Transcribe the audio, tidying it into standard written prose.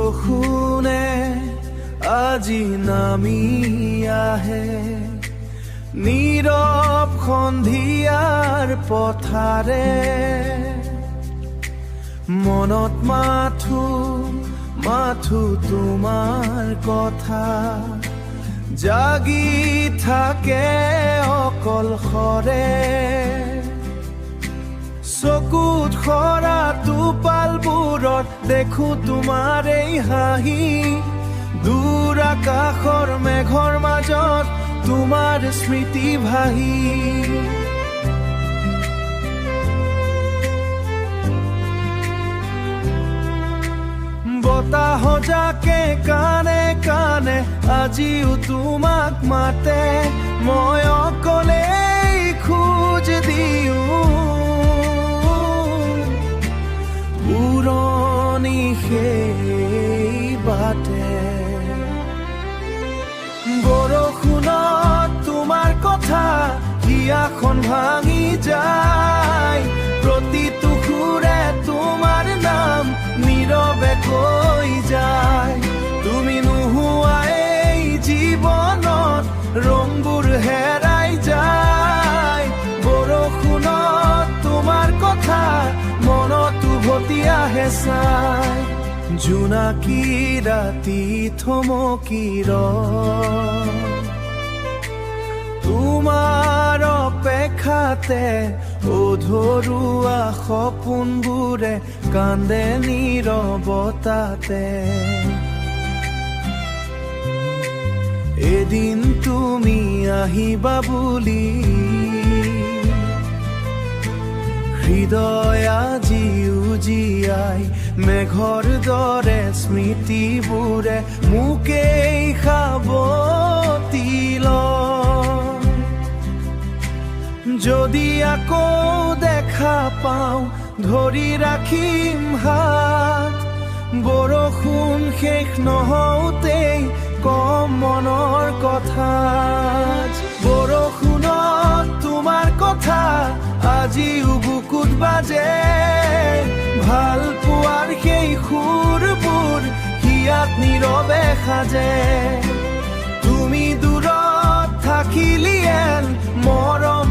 বৰষুণে আজি নামি আহে নীৰৱ সন্ধিয়াৰ পথাৰে মনত মাথো তোমাৰ কথা জাগি থাকে অকলশৰে চকুত সৰা টোপালবোৰত দেখো তোমাৰ এই হাঁহি দূৰ আকাশৰ মেঘৰ মাজত তোমাৰ স্মৃতি ভাহি বতাহ যাকে কানে কানে আজিও তোমাক মাতে মই অকলেই খোজ দিওঁ পুৰণি সেই বাটে বৰষুণত তোমাৰ কথা হিয়াখন ভাঙি যায় প্ৰতিটো সুৰে তোমাৰ নাম নীৰৱে কৈ যায় তুমি নোহোৱা এই জীৱনত ৰংবোৰ হেৰাই যায় বৰষুণত তোমাৰ কথা মনত উভতি আহে চাই জোনাকী ৰাতি থমকি তোমাৰ অপেক্ষাতে অধৰুৱা সপোনবোৰে কান্দে নীৰৱতাতে এদিন তুমি আহিবা বুলি হৃদয় আজি উজিয়াই মেঘৰ দৰে স্মৃতিবোৰে মোকেই সাৱটি লয় যদি আকৌ দেখা পাওঁ ধৰি ৰাখিম হাত বৰষুণ শেষ নহওঁতেই কম মনৰ কথা বৰষুণত তোমাৰ কথা আজিও বুকুত বাজে ভাল পোৱাৰ সেই সুৰবোৰ হিয়াত নীৰৱে সাজে তুমি দূৰত থাকিলিয়েন মৰম